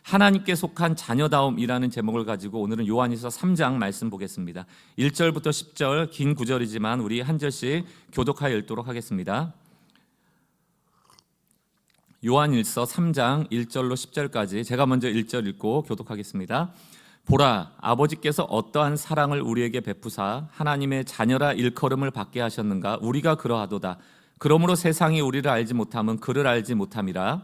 하나님께 속한 자녀다움이라는 제목을 가지고 오늘은 요한일서 3장 말씀 보겠습니다. 1절부터 10절 긴 구절이지만 우리 한 절씩 교독하여 읽도록 하겠습니다. 요한일서 3장 1절로 10절까지 제가 먼저 1절 읽고 교독하겠습니다. 보라, 아버지께서 어떠한 사랑을 우리에게 베푸사 하나님의 자녀라 일컬음을 받게 하셨는가. 우리가 그러하도다. 그러므로 세상이 우리를 알지 못함은 그를 알지 못함이라.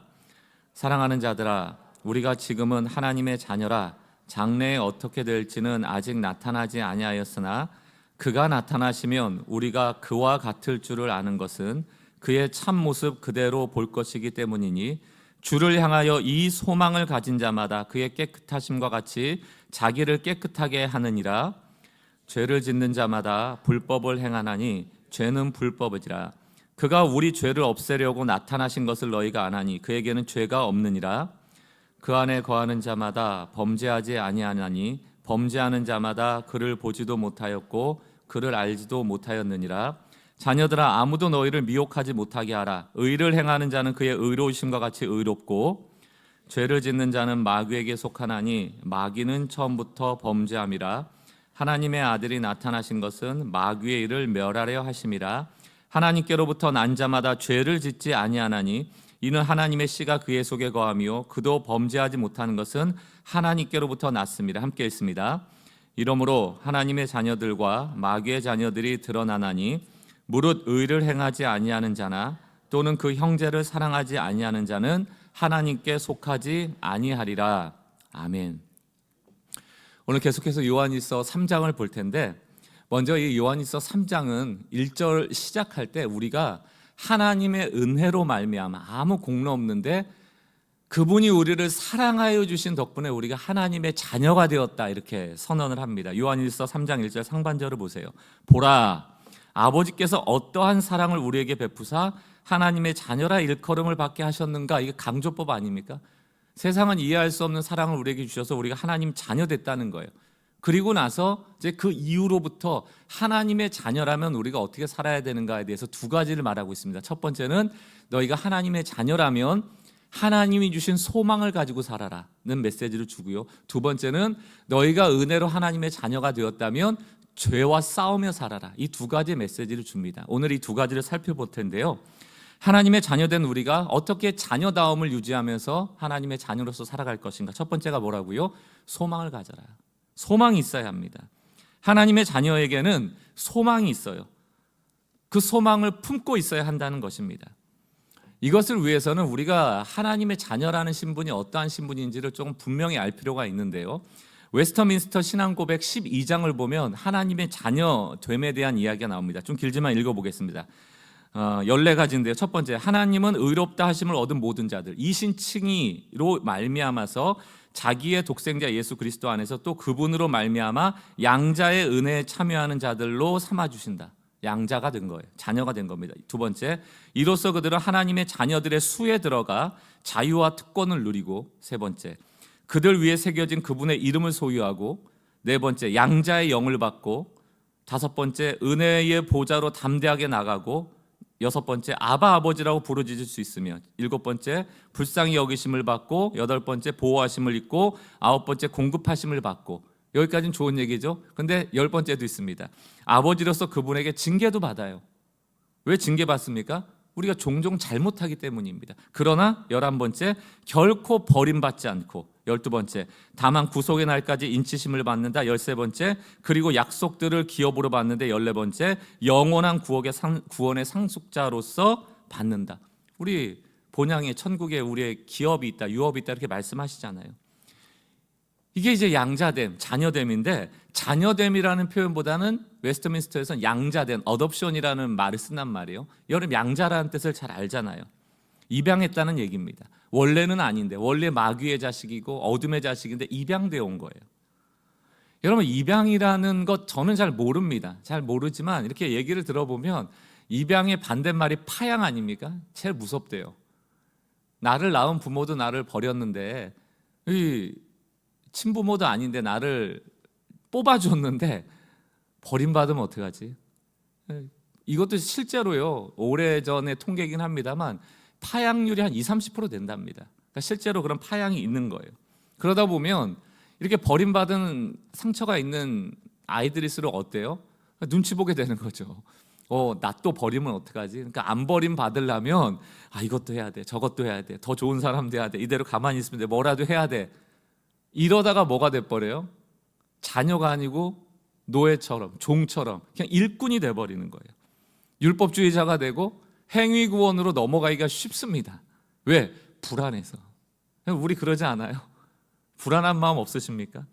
사랑하는 자들아, 우리가 지금은 하나님의 자녀라. 장래에 어떻게 될지는 아직 나타나지 아니하였으나 그가 나타나시면 우리가 그와 같을 줄을 아는 것은 그의 참 모습 그대로 볼 것이기 때문이니, 주를 향하여 이 소망을 가진 자마다 그의 깨끗하심과 같이 자기를 깨끗하게 하느니라. 죄를 짓는 자마다 불법을 행하나니 죄는 불법이라. 그가 우리 죄를 없애려고 나타나신 것을 너희가 아나니 그에게는 죄가 없느니라. 그 안에 거하는 자마다 범죄하지 아니하나니 범죄하는 자마다 그를 보지도 못하였고 그를 알지도 못하였느니라. 자녀들아, 아무도 너희를 미혹하지 못하게 하라. 의를 행하는 자는 그의 의로우심과 같이 의롭고 죄를 짓는 자는 마귀에게 속하나니 마귀는 처음부터 범죄함이라. 하나님의 아들이 나타나신 것은 마귀의 일을 멸하려 하심이라. 하나님께로부터 난 자마다 죄를 짓지 아니하나니 이는 하나님의 씨가 그의 속에 거하며 그도 범죄하지 못하는 것은 하나님께로부터 났습니다. 함께 읽습니다. 이러므로 하나님의 자녀들과 마귀의 자녀들이 드러나나니 무릇 의를 행하지 아니하는 자나 또는 그 형제를 사랑하지 아니하는 자는 하나님께 속하지 아니하리라. 아멘. 오늘 계속해서 요한일서 3장을 볼 텐데, 먼저 이 요한일서 3장은 1절 시작할 때 우리가 하나님의 은혜로 말미암아 아무 공로 없는데 그분이 우리를 사랑하여 주신 덕분에 우리가 하나님의 자녀가 되었다, 이렇게 선언을 합니다. 요한일서 3장 1절 상반절을 보세요. 보라, 아버지께서 어떠한 사랑을 우리에게 베푸사 하나님의 자녀라 일컬음을 받게 하셨는가. 이게 강조법 아닙니까? 세상은 이해할 수 없는 사랑을 우리에게 주셔서 우리가 하나님 자녀 됐다는 거예요. 그리고 나서 이제 그 이후로부터 하나님의 자녀라면 우리가 어떻게 살아야 되는가에 대해서 두 가지를 말하고 있습니다. 첫 번째는 너희가 하나님의 자녀라면 하나님이 주신 소망을 가지고 살아라는 메시지를 주고요. 두 번째는 너희가 은혜로 하나님의 자녀가 되었다면 죄와 싸우며 살아라. 이 두 가지 메시지를 줍니다. 오늘 이 두 가지를 살펴볼 텐데요. 하나님의 자녀된 우리가 어떻게 자녀다움을 유지하면서 하나님의 자녀로서 살아갈 것인가. 첫 번째가 뭐라고요? 소망을 가져라. 소망이 있어야 합니다. 하나님의 자녀에게는 소망이 있어요. 그 소망을 품고 있어야 한다는 것입니다. 이것을 위해서는 우리가 하나님의 자녀라는 신분이 어떠한 신분인지를 조금 분명히 알 필요가 있는데요. 웨스터민스터 신앙고백 12장을 보면 하나님의 자녀됨에 대한 이야기가 나옵니다. 좀 길지만 읽어보겠습니다. 14가지인데요. 첫 번째, 하나님은 의롭다 하심을 얻은 모든 자들, 이신칭의로 말미암아서 자기의 독생자 예수 그리스도 안에서 또 그분으로 말미암아 양자의 은혜에 참여하는 자들로 삼아주신다. 양자가 된 거예요. 자녀가 된 겁니다. 두 번째, 이로써 그들은 하나님의 자녀들의 수에 들어가 자유와 특권을 누리고, 세 번째, 그들 위에 새겨진 그분의 이름을 소유하고, 네 번째, 양자의 영을 받고, 다섯 번째, 은혜의 보좌로 담대하게 나가고, 여섯 번째, 아바 아버지라고 부르짖을 수 있으며, 일곱 번째, 불쌍히 여기심을 받고, 여덟 번째, 보호하심을 입고, 아홉 번째, 공급하심을 받고. 여기까지는 좋은 얘기죠. 근데 열 번째도 있습니다. 아버지로서 그분에게 징계도 받아요. 왜 징계받습니까? 우리가 종종 잘못하기 때문입니다. 그러나 11번째, 결코 버림받지 않고, 12번째, 다만 구속의 날까지 인치심을 받는다. 13번째, 그리고 약속들을 기업으로 받는데 14번째, 영원한 구원의 상속자로서 받는다. 우리 본향의 천국에 우리의 기업이 있다, 유업이 있다, 이렇게 말씀하시잖아요. 이게 이제 양자됨, 자녀됨인데, 자녀됨이라는 표현보다는 웨스트민스터에서는 양자됨, 어덥션이라는 말을 쓴단 말이에요. 여러분, 양자라는 뜻을 잘 알잖아요. 입양했다는 얘기입니다. 원래는 아닌데, 원래 마귀의 자식이고 어둠의 자식인데 입양되어 온 거예요. 여러분, 입양이라는 것 저는 잘 모릅니다. 잘 모르지만 이렇게 얘기를 들어보면 입양의 반대말이 파양 아닙니까? 제일 무섭대요. 나를 낳은 부모도 나를 버렸는데, 이 친부모도 아닌데 나를 뽑아줬는데 버림받으면 어떡하지? 이것도 실제로요, 오래전에 통계이긴 합니다만 파양률이 한 20-30% 된답니다. 그러니까 실제로 그런 파양이 있는 거예요. 그러다 보면 이렇게 버림받은 상처가 있는 아이들일수록 어때요? 눈치 보게 되는 거죠. 나 또 버리면 어떡하지? 그러니까 안 버림 받으려면 이것도 해야 돼, 저것도 해야 돼, 더 좋은 사람 돼야 돼, 이대로 가만히 있으면 돼, 뭐라도 해야 돼. 이러다가 뭐가 돼버려요? 자녀가 아니고 노예처럼, 종처럼 그냥 일꾼이 돼버리는 거예요. 율법주의자가 되고 행위구원으로 넘어가기가 쉽습니다. 왜? 불안해서. 우리 그러지 않아요? 불안한 마음 없으십니까?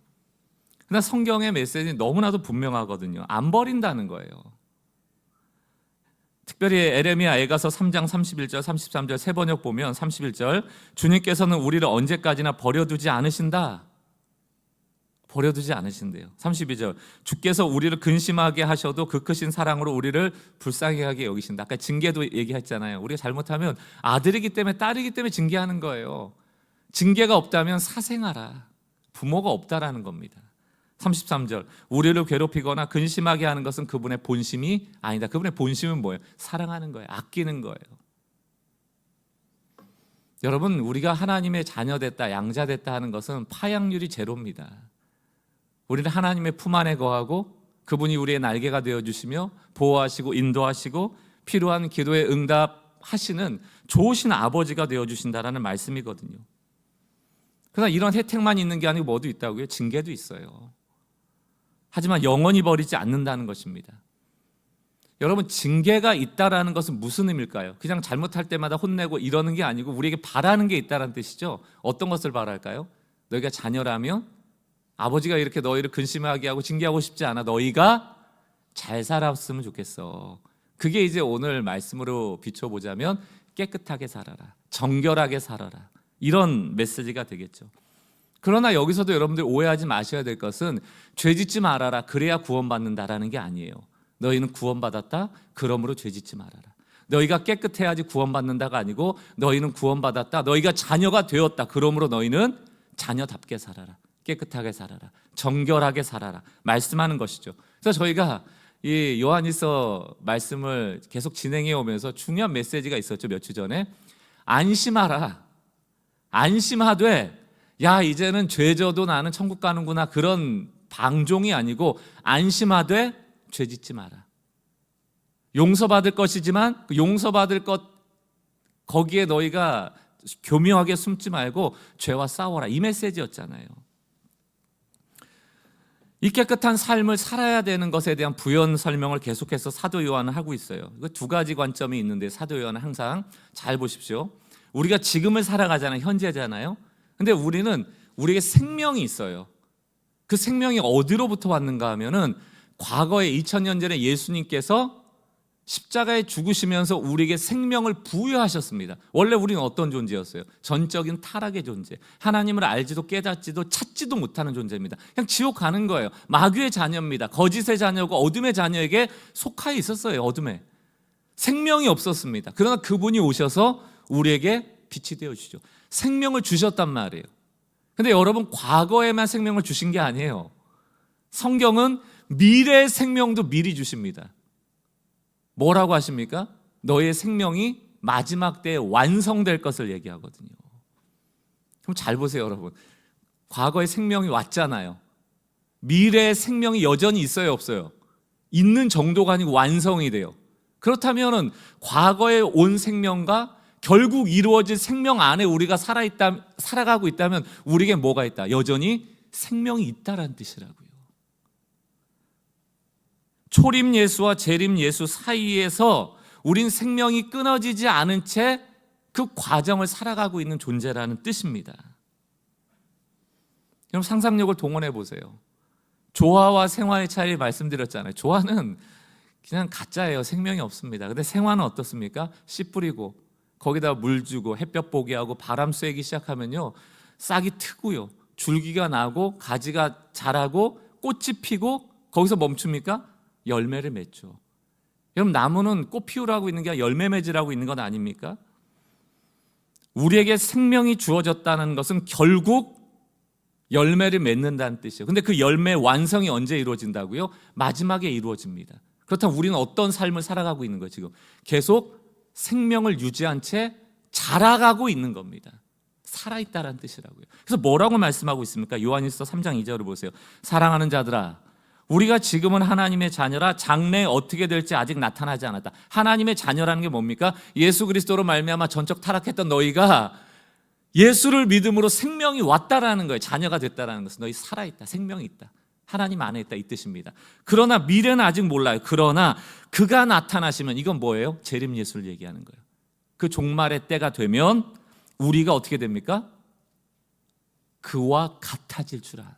그러나 성경의 메시지는 너무나도 분명하거든요. 안 버린다는 거예요. 특별히 에레미야 에가서 3장 31절 33절 새 번역 보면 31절 주님께서는 우리를 언제까지나 버려두지 않으신다. 버려두지 않으신대요. 32절 주께서 우리를 근심하게 하셔도 그 크신 사랑으로 우리를 불쌍히 하게 여기신다. 아까 징계도 얘기했잖아요. 우리가 잘못하면 아들이기 때문에 딸이기 때문에 징계하는 거예요. 징계가 없다면 사생아라. 부모가 없다라는 겁니다. 33절 우리를 괴롭히거나 근심하게 하는 것은 그분의 본심이 아니다. 그분의 본심은 뭐예요? 사랑하는 거예요. 아끼는 거예요. 여러분, 우리가 하나님의 자녀됐다, 양자됐다 하는 것은 파양률이 제로입니다. 우리는 하나님의 품 안에 거하고 그분이 우리의 날개가 되어주시며 보호하시고 인도하시고 필요한 기도에 응답하시는 좋으신 아버지가 되어주신다라는 말씀이거든요. 그러나 이런 혜택만 있는 게 아니고 뭐도 있다고요? 징계도 있어요. 하지만 영원히 버리지 않는다는 것입니다. 여러분, 징계가 있다라는 것은 무슨 의미일까요? 그냥 잘못할 때마다 혼내고 이러는 게 아니고 우리에게 바라는 게 있다는 뜻이죠. 어떤 것을 바랄까요? 너희가 자녀라면 아버지가 이렇게 너희를 근심하게 하고 징계하고 싶지 않아. 너희가 잘 살았으면 좋겠어. 그게 이제 오늘 말씀으로 비춰보자면 깨끗하게 살아라, 정결하게 살아라, 이런 메시지가 되겠죠. 그러나 여기서도 여러분들 오해하지 마셔야 될 것은 죄짓지 말아라, 그래야 구원받는다라는 게 아니에요. 너희는 구원받았다, 그러므로 죄짓지 말아라. 너희가 깨끗해야지 구원받는다가 아니고 너희는 구원받았다, 너희가 자녀가 되었다, 그러므로 너희는 자녀답게 살아라, 깨끗하게 살아라, 정결하게 살아라 말씀하는 것이죠. 그래서 저희가 이 요한일서 말씀을 계속 진행해 오면서 중요한 메시지가 있었죠. 몇 주 전에 안심하라, 안심하되 야 이제는 죄져도 나는 천국 가는구나, 그런 방종이 아니고 안심하되 죄짓지 마라. 용서받을 것이지만 그 용서받을 것 거기에 너희가 교묘하게 숨지 말고 죄와 싸워라, 이 메시지였잖아요. 이 깨끗한 삶을 살아야 되는 것에 대한 부연 설명을 계속해서 사도 요한은 하고 있어요. 이거 두 가지 관점이 있는데 사도 요한은 항상 잘 보십시오. 우리가 지금을 살아가잖아요. 현재잖아요. 근데 우리는 우리에게 생명이 있어요. 그 생명이 어디로부터 왔는가 하면은 과거에 2000년 전에 예수님께서 십자가에 죽으시면서 우리에게 생명을 부여하셨습니다. 원래 우리는 어떤 존재였어요? 전적인 타락의 존재, 하나님을 알지도 깨닫지도 찾지도 못하는 존재입니다. 그냥 지옥 가는 거예요. 마귀의 자녀입니다. 거짓의 자녀고 어둠의 자녀에게 속하여 있었어요. 어둠에 생명이 없었습니다. 그러나 그분이 오셔서 우리에게 빛이 되어주시죠. 생명을 주셨단 말이에요. 근데 여러분, 과거에만 생명을 주신 게 아니에요. 성경은 미래의 생명도 미리 주십니다. 뭐라고 하십니까? 너의 생명이 마지막 때에 완성될 것을 얘기하거든요. 그럼 잘 보세요, 여러분. 과거의 생명이 왔잖아요. 미래의 생명이 여전히 있어요, 없어요? 있는 정도가 아니고 완성이 돼요. 그렇다면 과거에 온 생명과 결국 이루어질 생명 안에 우리가 살아가고 있다면 우리에게 뭐가 있다? 여전히 생명이 있다라는 뜻이라고요. 초림 예수와 재림 예수 사이에서 우린 생명이 끊어지지 않은 채 그 과정을 살아가고 있는 존재라는 뜻입니다. 여러분, 상상력을 동원해 보세요. 조화와 생화의 차이 말씀드렸잖아요. 조화는 그냥 가짜예요. 생명이 없습니다. 근데 생화는 어떻습니까? 씨 뿌리고 거기다 물 주고 햇볕 보게 하고 바람 쐬기 시작하면요, 싹이 트고요, 줄기가 나고 가지가 자라고 꽃이 피고 거기서 멈춥니까? 열매를 맺죠. 여러분, 나무는 꽃 피우라고 있는 게 아니라 열매 맺으라고 있는 건 아닙니까? 우리에게 생명이 주어졌다는 것은 결국 열매를 맺는다는 뜻이에요. 근데 그 열매 완성이 언제 이루어진다고요? 마지막에 이루어집니다. 그렇다면 우리는 어떤 삶을 살아가고 있는 거예요? 지금 계속 생명을 유지한 채 자라가고 있는 겁니다. 살아있다라는 뜻이라고요. 그래서 뭐라고 말씀하고 있습니까? 요한일서 3장 2절을 보세요. 사랑하는 자들아, 우리가 지금은 하나님의 자녀라. 장래에 어떻게 될지 아직 나타나지 않았다. 하나님의 자녀라는 게 뭡니까? 예수 그리스도로 말미암아 전적 타락했던 너희가 예수를 믿음으로 생명이 왔다라는 거예요. 자녀가 됐다라는 것은 너희 살아있다, 생명이 있다, 하나님 안에 있다, 이 뜻입니다. 그러나 미래는 아직 몰라요. 그러나 그가 나타나시면, 이건 뭐예요? 재림 예수를 얘기하는 거예요. 그 종말의 때가 되면 우리가 어떻게 됩니까? 그와 같아질 줄 알아.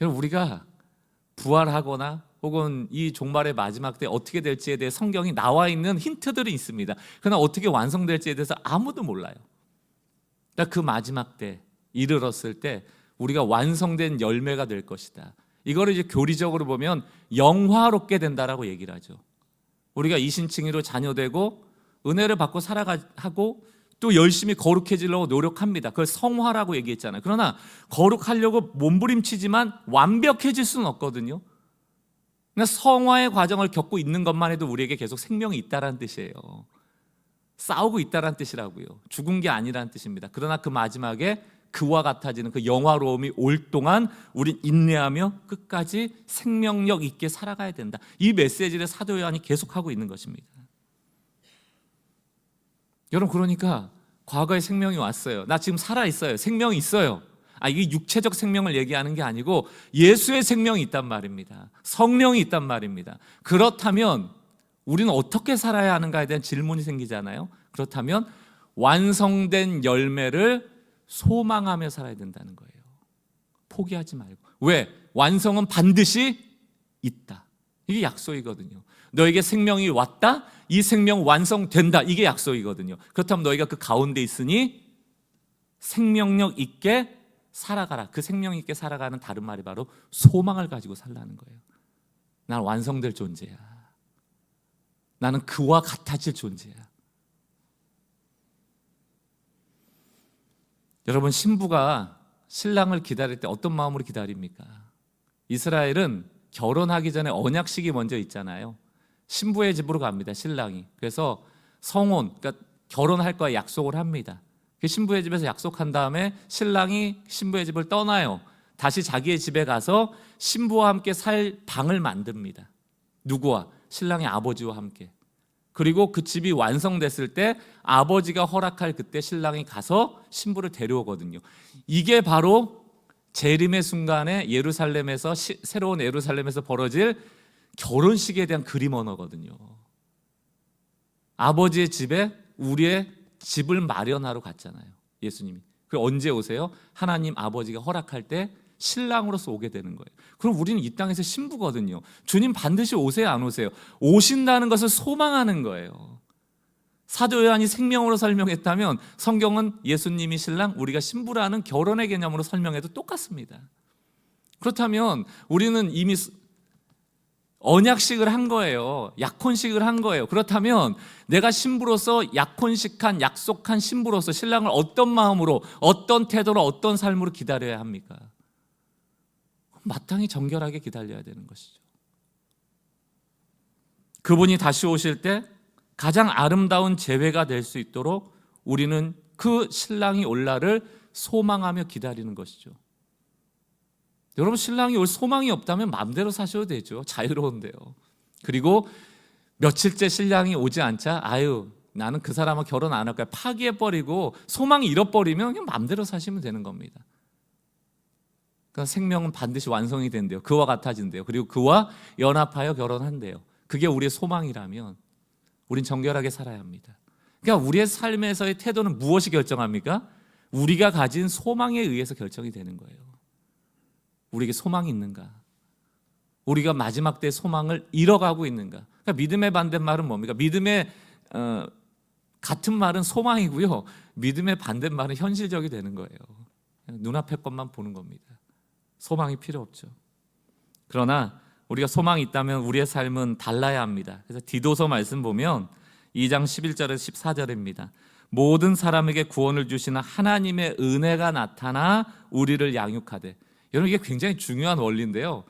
여러분, 우리가 부활하거나 혹은 이 종말의 마지막 때 어떻게 될지에 대해 성경이 나와 있는 힌트들이 있습니다. 그러나 어떻게 완성될지에 대해서 아무도 몰라요. 그러니까 그 마지막 때 이르렀을 때 우리가 완성된 열매가 될 것이다. 이거를 이제 교리적으로 보면 영화롭게 된다라고 얘기를 하죠. 우리가 이신칭의로 자녀되고 은혜를 받고 살아가고 또 열심히 거룩해지려고 노력합니다. 그걸 성화라고 얘기했잖아요. 그러나 거룩하려고 몸부림치지만 완벽해질 수는 없거든요. 그러니까 성화의 과정을 겪고 있는 것만 해도 우리에게 계속 생명이 있다라는 뜻이에요. 싸우고 있다라는 뜻이라고요. 죽은 게 아니라는 뜻입니다. 그러나 그 마지막에 그와 같아지는 그 영화로움이 올 동안 우린 인내하며 끝까지 생명력 있게 살아가야 된다. 이 메시지를 사도 요한이 계속하고 있는 것입니다. 여러분, 그러니까 과거에 생명이 왔어요. 나 지금 살아있어요. 생명이 있어요. 이게 육체적 생명을 얘기하는 게 아니고 예수의 생명이 있단 말입니다. 성령이 있단 말입니다. 그렇다면 우리는 어떻게 살아야 하는가에 대한 질문이 생기잖아요. 그렇다면 완성된 열매를 소망하며 살아야 된다는 거예요. 포기하지 말고. 왜? 완성은 반드시 있다. 이게 약속이거든요. 너에게 생명이 왔다. 이 생명 완성된다. 이게 약속이거든요. 그렇다면 너희가 그 가운데 있으니 생명력 있게 살아가라. 그 생명 있게 살아가는 다른 말이 바로 소망을 가지고 살라는 거예요. 난 완성될 존재야. 나는 그와 같아질 존재야. 여러분, 신부가 신랑을 기다릴 때 어떤 마음으로 기다립니까? 이스라엘은 결혼하기 전에 언약식이 먼저 있잖아요. 신부의 집으로 갑니다, 신랑이. 그래서 성혼, 그러니까 결혼할 거야 약속을 합니다. 그 신부의 집에서 약속한 다음에 신랑이 신부의 집을 떠나요. 다시 자기의 집에 가서 신부와 함께 살 방을 만듭니다. 누구와? 신랑의 아버지와 함께. 그리고 그 집이 완성됐을 때 아버지가 허락할 그때 신랑이 가서 신부를 데려오거든요. 이게 바로 재림의 순간에 예루살렘에서 새로운 예루살렘에서 벌어질 결혼식에 대한 그림 언어거든요. 아버지의 집에 우리의 집을 마련하러 갔잖아요, 예수님이. 그 언제 오세요? 하나님 아버지가 허락할 때 신랑으로서 오게 되는 거예요. 그럼 우리는 이 땅에서 신부거든요. 주님 반드시 오세요, 안 오세요? 오신다는 것을 소망하는 거예요. 사도 요한이 생명으로 설명했다면 성경은 예수님이 신랑, 우리가 신부라는 결혼의 개념으로 설명해도 똑같습니다. 그렇다면 우리는 이미 언약식을 한 거예요. 약혼식을 한 거예요. 그렇다면 내가 신부로서 약혼식한, 약속한 신부로서 신랑을 어떤 마음으로, 어떤 태도로, 어떤 삶으로 기다려야 합니까? 마땅히 정결하게 기다려야 되는 것이죠. 그분이 다시 오실 때 가장 아름다운 재회가 될 수 있도록 우리는 그 신랑이 올 날을 소망하며 기다리는 것이죠. 여러분, 신랑이 올 소망이 없다면 마음대로 사셔도 되죠. 자유로운데요. 그리고 며칠째 신랑이 오지 않자 나는 그 사람과 결혼 안 할 거야 파기해버리고 소망이 잃어버리면 그냥 마음대로 사시면 되는 겁니다. 그러니까 생명은 반드시 완성이 된대요. 그와 같아진대요. 그리고 그와 연합하여 결혼한대요. 그게 우리의 소망이라면 우린 정결하게 살아야 합니다. 그러니까 우리의 삶에서의 태도는 무엇이 결정합니까? 우리가 가진 소망에 의해서 결정이 되는 거예요. 우리에게 소망이 있는가? 우리가 마지막 때 소망을 잃어가고 있는가? 그러니까 믿음의 반대말은 뭡니까? 믿음의 같은 말은 소망이고요. 믿음의 반대말은 현실적이 되는 거예요. 눈앞의 것만 보는 겁니다. 소망이 필요 없죠. 그러나 우리가 소망이 있다면 우리의 삶은 달라야 합니다. 그래서 디도서 말씀 보면 2장 11절에서 14절입니다. 모든 사람에게 구원을 주시는 하나님의 은혜가 나타나 우리를 양육하되. 여러분, 이게 굉장히 중요한 원리인데요.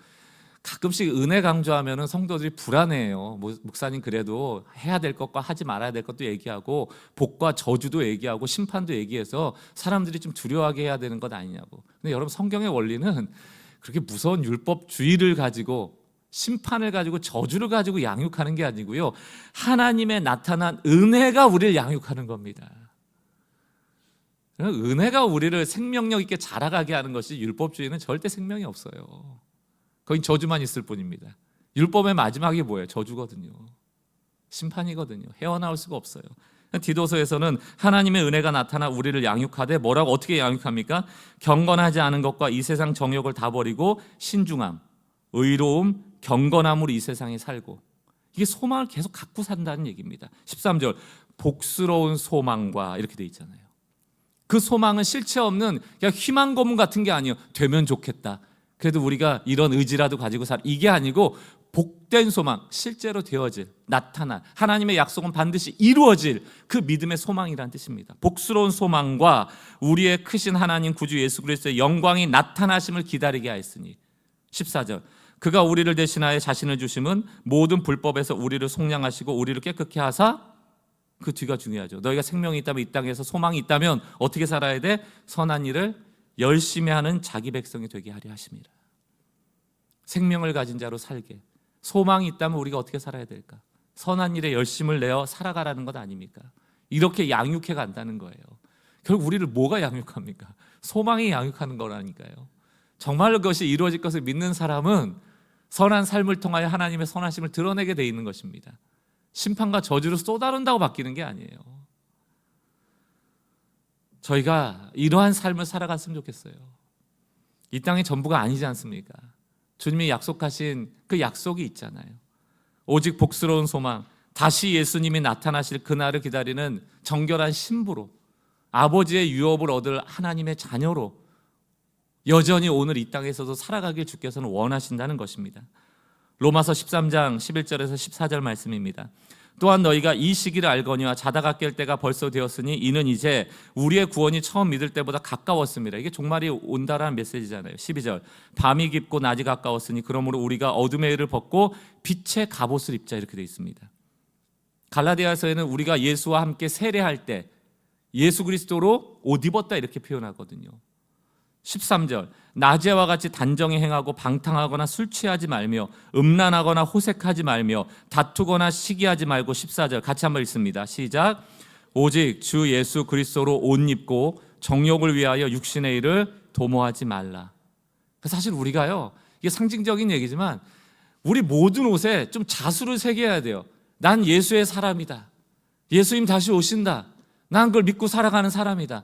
가끔씩 은혜 강조하면은 성도들이 불안해해요. 목사님 그래도 해야 될 것과 하지 말아야 될 것도 얘기하고 복과 저주도 얘기하고 심판도 얘기해서 사람들이 좀 두려워하게 해야 되는 것 아니냐고. 근데 여러분, 성경의 원리는 그렇게 무서운 율법주의를 가지고 심판을 가지고 저주를 가지고 양육하는 게 아니고요, 하나님의 나타난 은혜가 우리를 양육하는 겁니다. 은혜가 우리를 생명력 있게 자라가게 하는 것이, 율법주의는 절대 생명이 없어요. 거긴 저주만 있을 뿐입니다. 율법의 마지막이 뭐예요? 저주거든요. 심판이거든요. 헤어나올 수가 없어요. 디도서에서는 하나님의 은혜가 나타나 우리를 양육하되, 뭐라고 어떻게 양육합니까? 경건하지 않은 것과 이 세상 정욕을 다 버리고 신중함, 의로움, 경건함으로 이 세상에 살고, 이게 소망을 계속 갖고 산다는 얘기입니다. 13절, 복스러운 소망과 이렇게 돼 있잖아요. 그 소망은 실체 없는 그냥 희망 고문 같은 게 아니에요. 되면 좋겠다, 그래도 우리가 이런 의지라도 가지고 살, 이게 아니고 복된 소망, 실제로 되어질, 나타날, 하나님의 약속은 반드시 이루어질 그 믿음의 소망이라는 뜻입니다. 복스러운 소망과 우리의 크신 하나님 구주 예수 그리스도의 영광이 나타나심을 기다리게 하였으니. 14절, 그가 우리를 대신하여 자신을 주심은 모든 불법에서 우리를 속량하시고 우리를 깨끗게 하사, 그 뒤가 중요하죠. 너희가 생명이 있다면, 이 땅에서 소망이 있다면 어떻게 살아야 돼? 선한 일을 열심히 하는 자기 백성이 되게 하려 하심이라. 생명을 가진 자로 살게, 소망이 있다면 우리가 어떻게 살아야 될까? 선한 일에 열심을 내어 살아가라는 것 아닙니까? 이렇게 양육해 간다는 거예요. 결국 우리를 뭐가 양육합니까? 소망이 양육하는 거라니까요. 정말로 그것이 이루어질 것을 믿는 사람은 선한 삶을 통하여 하나님의 선하심을 드러내게 돼 있는 것입니다. 심판과 저주로 쏟아른다고 바뀌는 게 아니에요. 저희가 이러한 삶을 살아갔으면 좋겠어요. 이 땅이 전부가 아니지 않습니까? 주님이 약속하신 그 약속이 있잖아요. 오직 복스러운 소망, 다시 예수님이 나타나실 그날을 기다리는 정결한 신부로, 아버지의 유업을 얻을 하나님의 자녀로 여전히 오늘 이 땅에서도 살아가길 주께서는 원하신다는 것입니다. 로마서 13장 11절에서 14절 말씀입니다. 또한 너희가 이 시기를 알거니와 자다가 깰 때가 벌써 되었으니 이는 이제 우리의 구원이 처음 믿을 때보다 가까웠습니다. 이게 종말이 온다라는 메시지잖아요. 12절, 밤이 깊고 낮이 가까웠으니 그러므로 우리가 어둠의 일을 벗고 빛의 갑옷을 입자, 이렇게 되어 있습니다. 갈라디아서에는 우리가 예수와 함께 세례할 때 예수 그리스도로 옷 입었다, 이렇게 표현하거든요. 13절, 낮에와 같이 단정히 행하고 방탕하거나 술 취하지 말며 음란하거나 호색하지 말며 다투거나 시기하지 말고. 14절 같이 한번 읽습니다. 시작. 오직 주 예수 그리스도로 옷 입고 정욕을 위하여 육신의 일을 도모하지 말라. 사실 우리가요, 이게 상징적인 얘기지만 우리 모든 옷에 좀 자수를 새겨야 돼요. 난 예수의 사람이다, 예수님 다시 오신다, 난 그걸 믿고 살아가는 사람이다.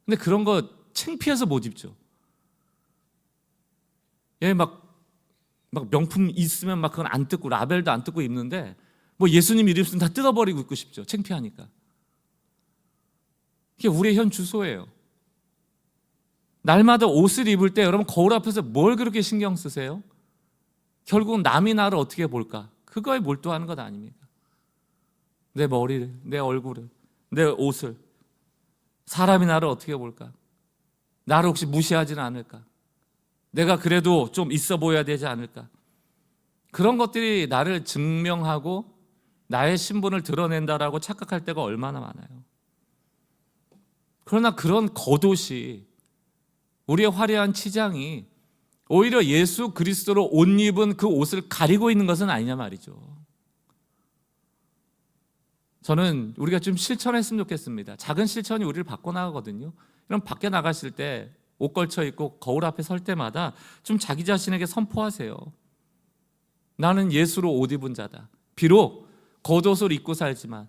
근데 그런 거 창피해서 못 입죠. 예, 막 명품 있으면 막 그건 안 뜯고 라벨도 안 뜯고 입는데, 뭐 예수님 이름 있으면 다 뜯어버리고 입고 싶죠. 창피하니까. 이게 우리의 현 주소예요. 날마다 옷을 입을 때 여러분 거울 앞에서 뭘 그렇게 신경 쓰세요? 결국은 남이 나를 어떻게 볼까? 그거에 몰두하는 것 아닙니까? 내 머리를, 내 얼굴을, 내 옷을, 사람이 나를 어떻게 볼까? 나를 혹시 무시하지는 않을까? 내가 그래도 좀 있어 보여야 되지 않을까? 그런 것들이 나를 증명하고 나의 신분을 드러낸다라고 착각할 때가 얼마나 많아요. 그러나 그런 겉옷이, 우리의 화려한 치장이 오히려 예수 그리스도로 옷 입은 그 옷을 가리고 있는 것은 아니냐 말이죠. 저는 우리가 좀 실천했으면 좋겠습니다. 작은 실천이 우리를 바꿔나가거든요. 그럼 밖에 나가실 때 옷 걸쳐 입고 거울 앞에 설 때마다 좀 자기 자신에게 선포하세요. 나는 예수로 옷 입은 자다. 비록 겉옷을 입고 살지만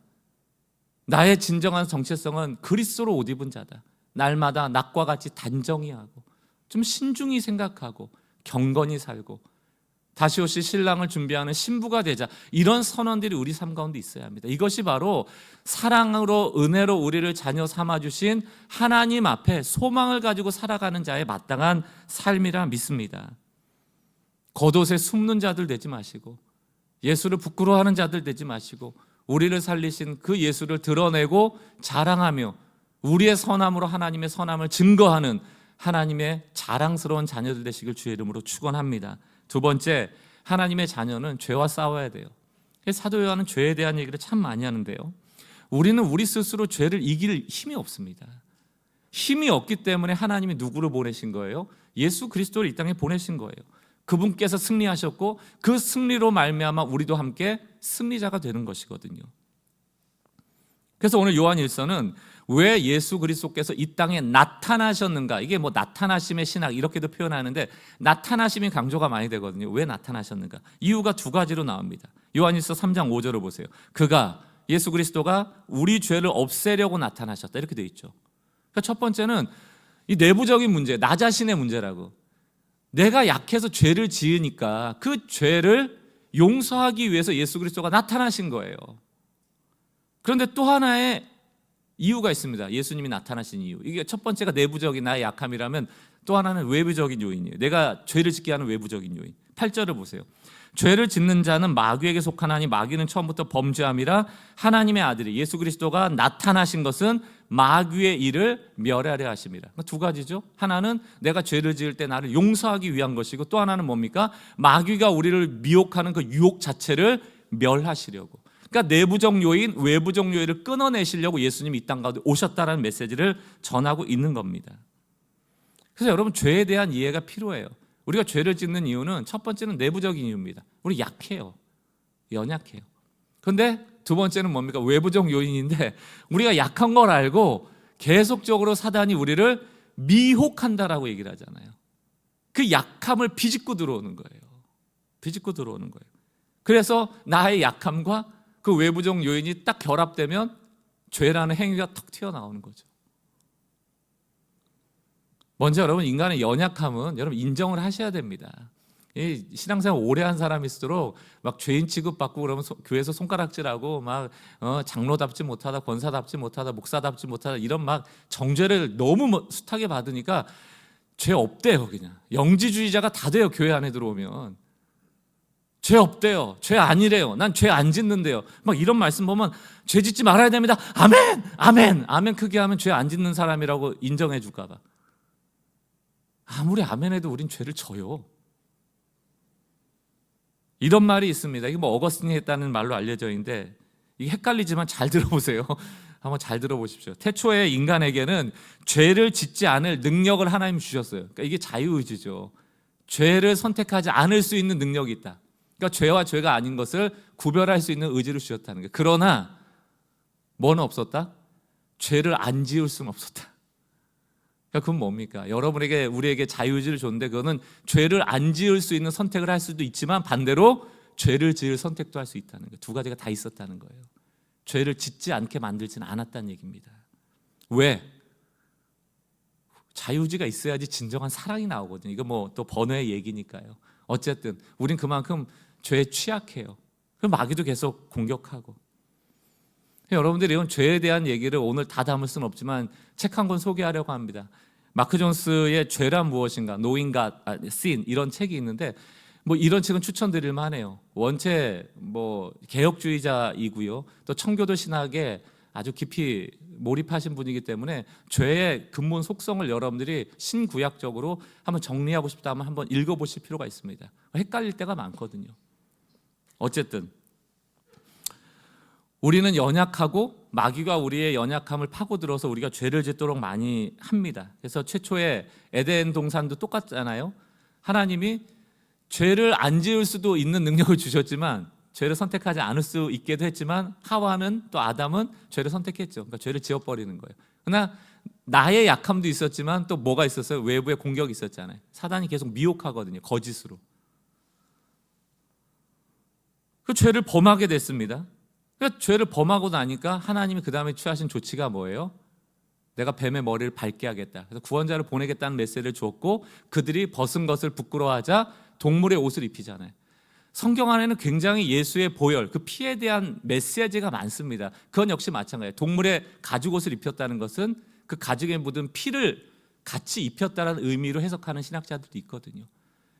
나의 진정한 정체성은 그리스도로 옷 입은 자다. 날마다 낮과 같이 단정히 하고 좀 신중히 생각하고 경건히 살고 다시 오실 신랑을 준비하는 신부가 되자. 이런 선언들이 우리 삶 가운데 있어야 합니다. 이것이 바로 사랑으로 은혜로 우리를 자녀 삼아주신 하나님 앞에 소망을 가지고 살아가는 자의 마땅한 삶이라 믿습니다. 겉옷에 숨는 자들 되지 마시고 예수를 부끄러워하는 자들 되지 마시고 우리를 살리신 그 예수를 드러내고 자랑하며 우리의 선함으로 하나님의 선함을 증거하는 하나님의 자랑스러운 자녀들 되시길 주의 이름으로 축원합니다. 두 번째, 하나님의 자녀는 죄와 싸워야 돼요. 사도 요한은 죄에 대한 얘기를 참 많이 하는데요, 우리는 우리 스스로 죄를 이길 힘이 없습니다. 힘이 없기 때문에 하나님이 누구를 보내신 거예요? 예수 그리스도를 이 땅에 보내신 거예요. 그분께서 승리하셨고 그 승리로 말미암아 우리도 함께 승리자가 되는 것이거든요. 그래서 오늘 요한일서는 왜 예수 그리스도께서 이 땅에 나타나셨는가, 이게 뭐 나타나심의 신학 이렇게도 표현하는데 나타나심이 강조가 많이 되거든요. 왜 나타나셨는가? 이유가 두 가지로 나옵니다. 요한일서 3장 5절을 보세요. 그가, 예수 그리스도가 우리 죄를 없애려고 나타나셨다, 이렇게 되어 있죠. 그러니까 첫 번째는 이 내부적인 문제, 나 자신의 문제라고. 내가 약해서 죄를 지으니까 그 죄를 용서하기 위해서 예수 그리스도가 나타나신 거예요. 그런데 또 하나의 이유가 있습니다. 예수님이 나타나신 이유. 이게 첫 번째가 내부적인 나의 약함이라면 또 하나는 외부적인 요인이에요. 내가 죄를 짓게 하는 외부적인 요인. 8절을 보세요. 죄를 짓는 자는 마귀에게 속하나니 마귀는 처음부터 범죄함이라 하나님의 아들이 예수 그리스도가 나타나신 것은 마귀의 일을 멸하려 하심이라. 두 가지죠. 하나는 내가 죄를 지을 때 나를 용서하기 위한 것이고, 또 하나는 뭡니까? 마귀가 우리를 미혹하는 그 유혹 자체를 멸하시려고. 그러니까 내부적 요인, 외부적 요인을 끊어내시려고 예수님이 이 땅 가운데 오셨다는 메시지를 전하고 있는 겁니다. 그래서 여러분, 죄에 대한 이해가 필요해요. 우리가 죄를 짓는 이유는 첫 번째는 내부적인 이유입니다. 우리 약해요. 연약해요. 그런데 두 번째는 뭡니까? 외부적 요인인데, 우리가 약한 걸 알고 계속적으로 사단이 우리를 미혹한다라고 얘기를 하잖아요. 그 약함을 비집고 들어오는 거예요. 비집고 들어오는 거예요. 그래서 나의 약함과 그 외부적 요인이 딱 결합되면 죄라는 행위가 턱 튀어나오는 거죠. 먼저 여러분, 인간의 연약함은 여러분 인정을 하셔야 됩니다. 이 신앙생활 오래 한 사람일수록 막 죄인 취급받고 그러면 교회에서 손가락질하고 막 장로답지 못하다, 권사답지 못하다, 목사답지 못하다, 이런 막 정죄를 너무 숱하게 받으니까 죄 없대요. 그냥 영지주의자가 다 돼요. 교회 안에 들어오면 죄 없대요. 죄 아니래요. 난 죄 안 짓는데요. 막 이런 말씀 보면 죄 짓지 말아야 됩니다. 아멘, 아멘, 아멘 크게 하면 죄 안 짓는 사람이라고 인정해 줄까 봐. 아무리 아멘해도 우린 죄를 져요. 이런 말이 있습니다. 이게 뭐 어거스틴이 했다는 말로 알려져 있는데, 이게 헷갈리지만 잘 들어보세요. 한번 잘 들어보십시오. 태초에 인간에게는 죄를 짓지 않을 능력을 하나님 주셨어요. 그러니까 이게 자유의지죠. 죄를 선택하지 않을 수 있는 능력이 있다. 그러니까 죄와 죄가 아닌 것을 구별할 수 있는 의지를 주셨다는 거예요. 그러나 뭐는 없었다? 죄를 안 지을 수는 없었다. 그건 뭡니까? 여러분에게, 우리에게 자유의지를 줬는데 그거는 죄를 안 지을 수 있는 선택을 할 수도 있지만 반대로 죄를 지을 선택도 할 수 있다는 거예요. 두 가지가 다 있었다는 거예요. 죄를 짓지 않게 만들지는 않았다는 얘기입니다. 왜? 자유의지가 있어야지 진정한 사랑이 나오거든요. 이거 뭐 또 번외의 얘기니까요. 어쨌든 우린 그만큼 죄에 취약해요. 그럼 마귀도 계속 공격하고. 여러분들이 이런 죄에 대한 얘기를 오늘 다 담을 수는 없지만 책 한 권 소개하려고 합니다. 마크 존스의 죄란 무엇인가, Knowing God, Sin, 이런 책이 있는데 뭐 이런 책은 추천드릴 만해요. 원체 뭐 개혁주의자이고요, 또 청교도 신학에 아주 깊이 몰입하신 분이기 때문에 죄의 근본 속성을 여러분들이 신구약적으로 한번 정리하고 싶다 하면 한번 읽어보실 필요가 있습니다. 헷갈릴 때가 많거든요. 어쨌든 우리는 연약하고 마귀가 우리의 연약함을 파고들어서 우리가 죄를 짓도록 많이 합니다. 그래서 최초에 에덴 동산도 똑같잖아요. 하나님이 죄를 안 지을 수도 있는 능력을 주셨지만 죄를 선택하지 않을 수 있게도 했지만 하와는, 또 아담은 죄를 선택했죠. 그러니까 죄를 지어버리는 거예요. 그러나 나의 약함도 있었지만 또 뭐가 있었어요? 외부의 공격이 있었잖아요. 사단이 계속 미혹하거든요. 거짓으로. 그 죄를 범하게 됐습니다. 그러니까 죄를 범하고 나니까 하나님이 그 다음에 취하신 조치가 뭐예요? 내가 뱀의 머리를 밟게 하겠다. 그래서 구원자를 보내겠다는 메시지를 주었고, 그들이 벗은 것을 부끄러워하자 동물의 옷을 입히잖아요. 성경 안에는 굉장히 예수의 보혈, 그 피에 대한 메시지가 많습니다. 그건 역시 마찬가지예요. 동물의 가죽옷을 입혔다는 것은 그 가죽에 묻은 피를 같이 입혔다는 의미로 해석하는 신학자들도 있거든요.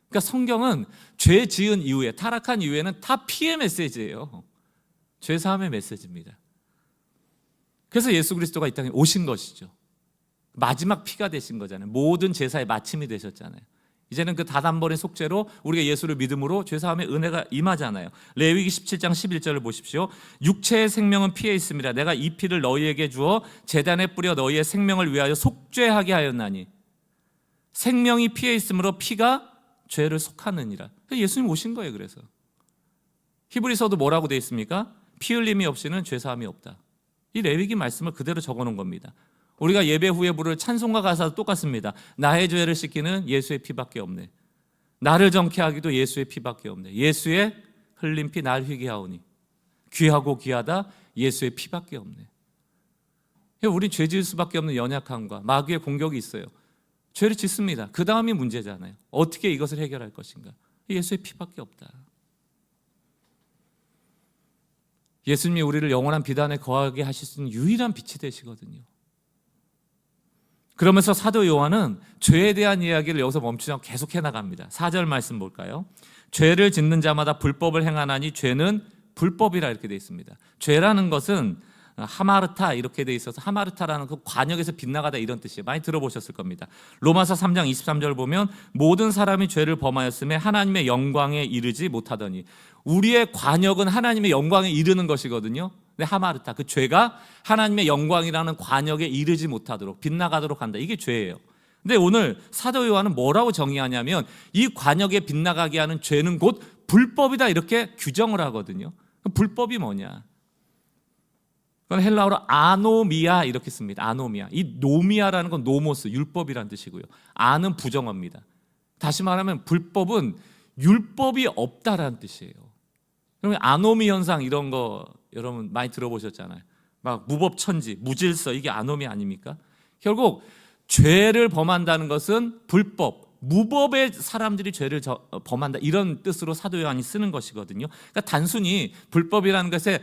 그러니까 성경은 죄 지은 이후에, 타락한 이후에는 다 피의 메시지예요. 죄 사함의 메시지입니다. 그래서 예수 그리스도가 이 땅에 오신 것이죠. 마지막 피가 되신 거잖아요. 모든 제사의 마침이 되셨잖아요. 이제는 그 다단번의 속죄로 우리가 예수를 믿음으로 죄사함의 은혜가 임하잖아요. 레위기 17장 11절을 보십시오. 육체의 생명은 피에 있습니다. 내가 이 피를 너희에게 주어 제단에 뿌려 너희의 생명을 위하여 속죄하게 하였나니 생명이 피에 있으므로 피가 죄를 속하느니라. 예수님 오신 거예요. 그래서 히브리서도 뭐라고 되어 있습니까? 피 흘림이 없이는 죄사함이 없다. 이 레위기 말씀을 그대로 적어놓은 겁니다. 우리가 예배 후에 부를 찬송가 가사도 똑같습니다. 나의 죄를 씻기는 예수의 피밖에 없네. 나를 정케 하기도 예수의 피밖에 없네. 예수의 흘린 피 날 휘게 하오니 귀하고 귀하다 예수의 피밖에 없네. 우리 죄 지을 수밖에 없는 연약함과 마귀의 공격이 있어요. 죄를 짓습니다. 그 다음이 문제잖아요. 어떻게 이것을 해결할 것인가? 예수의 피밖에 없다. 예수님이 우리를 영원한 비단에 거하게 하실 수 있는 유일한 빛이 되시거든요. 그러면서 사도 요한은 죄에 대한 이야기를 여기서 멈추지 않고 계속 해나갑니다. 4절 말씀 볼까요? 죄를 짓는 자마다 불법을 행하나니 죄는 불법이라 이렇게 되어 있습니다. 죄라는 것은 하마르타 이렇게 되어 있어서 하마르타라는 그 관역에서 빗나가다 이런 뜻이에요. 많이 들어보셨을 겁니다. 로마서 3장 23절 보면 모든 사람이 죄를 범하였음에 하나님의 영광에 이르지 못하더니 우리의 관역은 하나님의 영광에 이르는 것이거든요. 근데 하마르타 그 죄가 하나님의 영광이라는 관역에 이르지 못하도록 빗나가도록 한다. 이게 죄예요. 근데 오늘 사도 요한은 뭐라고 정의하냐면 이 관역에 빗나가게 하는 죄는 곧 불법이다 이렇게 규정을 하거든요. 불법이 뭐냐? 그건 헬라어로 아노미아 이렇게 씁니다. 아노미아. 이 노미아라는 건 노모스 율법이라는 뜻이고요. 아는 부정어입니다. 다시 말하면 불법은 율법이 없다라는 뜻이에요. 그러면 아노미 현상 이런 거 여러분 많이 들어보셨잖아요. 막 무법천지, 무질서 이게 아노미 아닙니까? 결국 죄를 범한다는 것은 불법, 무법의 사람들이 죄를 범한다 이런 뜻으로 사도 요한이 쓰는 것이거든요. 그러니까 단순히 불법이라는 것에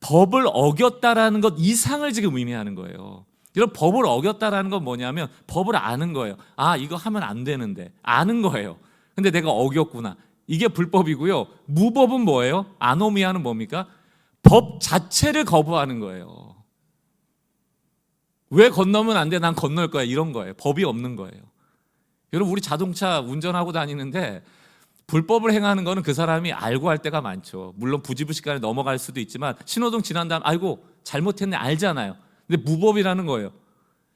법을 어겼다라는 것 이상을 지금 의미하는 거예요. 이런 법을 어겼다라는 건 뭐냐면 법을 아는 거예요. 아, 이거 하면 안 되는데 아는 거예요. 근데 내가 어겼구나. 이게 불법이고요. 무법은 뭐예요? 아노미아는 뭡니까? 법 자체를 거부하는 거예요. 왜 건너면 안 돼? 난 건널 거야. 이런 거예요. 법이 없는 거예요. 여러분 우리 자동차 운전하고 다니는데 불법을 행하는 거는 그 사람이 알고 할 때가 많죠. 물론 부지부식간에 넘어갈 수도 있지만 신호등 지난 다음 아이고 잘못했네 알잖아요. 근데 무법이라는 거예요.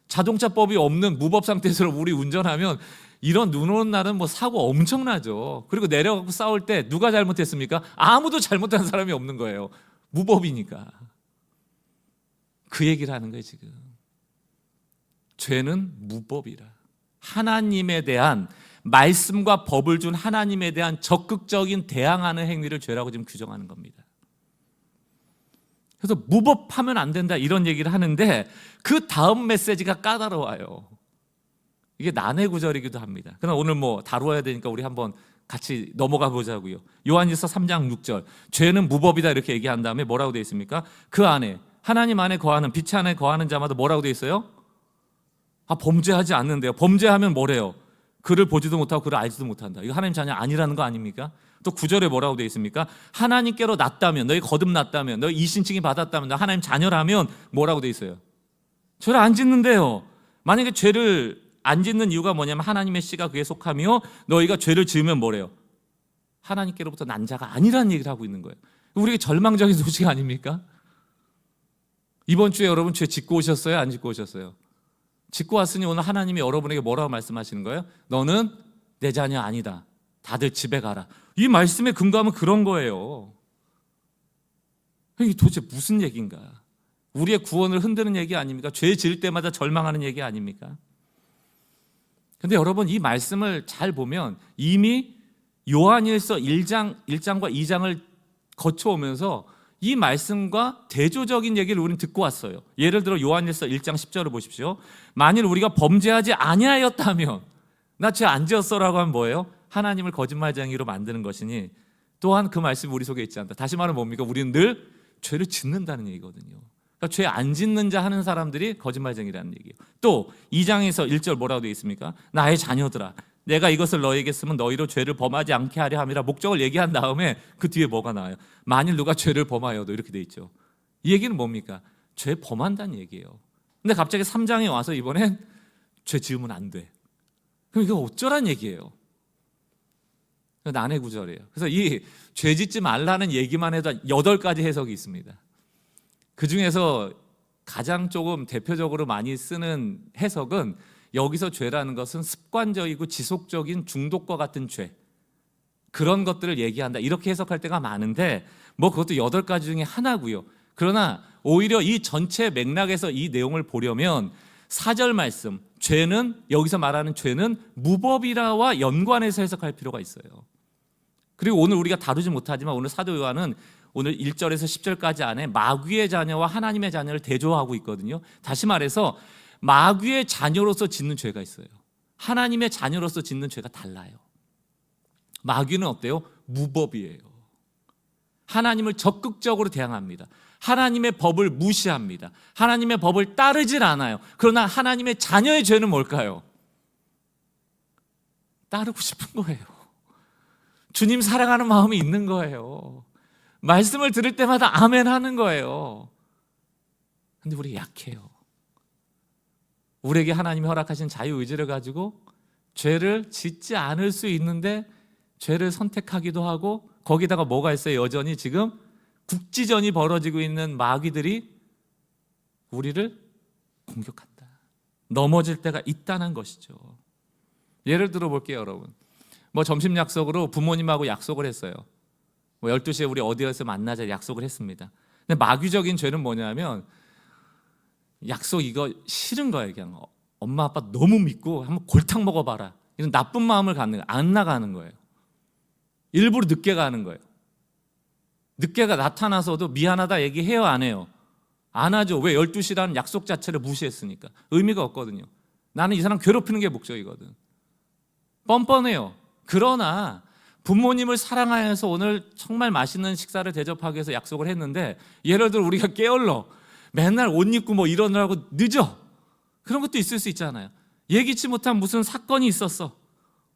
자동차법이 없는 무법 상태에서 우리 운전하면 이런 눈 오는 날은 뭐 사고 엄청나죠. 그리고 내려가고 싸울 때 누가 잘못했습니까? 아무도 잘못한 사람이 없는 거예요. 무법이니까. 그 얘기를 하는 거예요 지금. 죄는 무법이라. 하나님에 대한 말씀과 법을 준 하나님에 대한 적극적인 대항하는 행위를 죄라고 지금 규정하는 겁니다. 그래서 무법하면 안 된다 이런 얘기를 하는데 그 다음 메시지가 까다로워요. 이게 난해 구절이기도 합니다. 그러나 오늘 뭐 다루어야 되니까 우리 한번 같이 넘어가 보자고요. 요한일서 3장 6절 죄는 무법이다 이렇게 얘기한 다음에 뭐라고 되어 있습니까? 그 안에 하나님 안에 거하는 빛 안에 거하는 자마다 뭐라고 되어 있어요? 범죄하지 않는데요. 범죄하면 뭐래요? 그를 보지도 못하고 그를 알지도 못한다. 이거 하나님 자녀 아니라는 거 아닙니까? 또 9절에 뭐라고 되어 있습니까? 하나님께로 났다면 너희 거듭났다면 너희 이신칭이 받았다면 너 하나님 자녀라면 뭐라고 되어 있어요? 죄를 안 짓는데요. 만약에 죄를 안 짓는 이유가 뭐냐면 하나님의 씨가 그에 속하며 너희가 죄를 지으면 뭐래요? 하나님께로부터 난 자가 아니라는 얘기를 하고 있는 거예요. 우리에게 절망적인 소식 아닙니까? 이번 주에 여러분 죄 짓고 오셨어요? 안 짓고 오셨어요? 짓고 왔으니 오늘 하나님이 여러분에게 뭐라고 말씀하시는 거예요? 너는 내 자녀 아니다. 다들 집에 가라. 이 말씀의 근거하면 그런 거예요. 이게 도대체 무슨 얘기인가? 우리의 구원을 흔드는 얘기 아닙니까? 죄 지을 때마다 절망하는 얘기 아닙니까? 근데 여러분 이 말씀을 잘 보면 이미 요한일서 1장과 2장을 거쳐오면서 이 말씀과 대조적인 얘기를 우리는 듣고 왔어요. 예를 들어 요한일서 1장 10절을 보십시오. 만일 우리가 범죄하지 아니하였다면 나 죄 안 지었어라고 하면 뭐예요? 하나님을 거짓말쟁이로 만드는 것이니 또한 그 말씀이 우리 속에 있지 않다. 다시 말하면 뭡니까? 우리는 늘 죄를 짓는다는 얘기거든요. 그러니까 죄 안 짓는 자 하는 사람들이 거짓말쟁이라는 얘기예요. 또 2장에서 1절 뭐라고 되어 있습니까? 나의 자녀들아 내가 이것을 너희에게 쓰면 너희로 죄를 범하지 않게 하려 함이라 목적을 얘기한 다음에 그 뒤에 뭐가 나와요? 만일 누가 죄를 범하여도 이렇게 돼 있죠. 이 얘기는 뭡니까? 죄 범한다는 얘기예요. 근데 갑자기 3장에 와서 이번엔 죄 지으면 안 돼. 그럼 이거 어쩌란 얘기예요? 난해 구절이에요. 그래서 이 죄 짓지 말라는 얘기만 해도 8가지 해석이 있습니다. 그 중에서 가장 조금 대표적으로 많이 쓰는 해석은 여기서 죄라는 것은 습관적이고 지속적인 중독과 같은 죄, 그런 것들을 얘기한다, 이렇게 해석할 때가 많은데 뭐 그것도 8가지 중에 하나고요. 그러나 오히려 이 전체 맥락에서 이 내용을 보려면 4절 말씀, 죄는, 여기서 말하는 죄는 무법이라와 연관해서 해석할 필요가 있어요. 그리고 오늘 우리가 다루지 못하지만 오늘 사도 요한은 오늘 1절에서 10절까지 안에 마귀의 자녀와 하나님의 자녀를 대조하고 있거든요. 다시 말해서 마귀의 자녀로서 짓는 죄가 있어요. 하나님의 자녀로서 짓는 죄가 달라요. 마귀는 어때요? 무법이에요. 하나님을 적극적으로 대항합니다. 하나님의 법을 무시합니다. 하나님의 법을 따르질 않아요. 그러나 하나님의 자녀의 죄는 뭘까요? 따르고 싶은 거예요. 주님 사랑하는 마음이 있는 거예요. 말씀을 들을 때마다 아멘 하는 거예요. 근데 우리 약해요. 우리에게 하나님이 허락하신 자유의지를 가지고 죄를 짓지 않을 수 있는데 죄를 선택하기도 하고, 거기다가 뭐가 있어요? 여전히 지금 국지전이 벌어지고 있는 마귀들이 우리를 공격한다, 넘어질 때가 있다는 것이죠. 예를 들어 볼게요, 여러분. 뭐 점심 약속으로 부모님하고 약속을 했어요. 뭐 12시에 우리 어디에서 만나자 약속을 했습니다. 근데 마귀적인 죄는 뭐냐면 약속 이거 싫은 거예요. 그냥 엄마 아빠 너무 믿고 한번 골탕 먹어봐라, 이런 나쁜 마음을 갖는 거예요. 안 나가는 거예요. 일부러 늦게 가는 거예요. 늦게가 나타나서도 미안하다 얘기해요, 안 해요? 안 하죠. 왜? 12시라는 약속 자체를 무시했으니까. 의미가 없거든요. 나는 이 사람 괴롭히는 게 목적이거든. 뻔뻔해요. 그러나 부모님을 사랑하여서 오늘 정말 맛있는 식사를 대접하기 위해서 약속을 했는데, 예를 들어 우리가 게을러 맨날 옷 입고 뭐 이러느라고 늦어, 그런 것도 있을 수 있잖아요. 예기치 못한 무슨 사건이 있었어,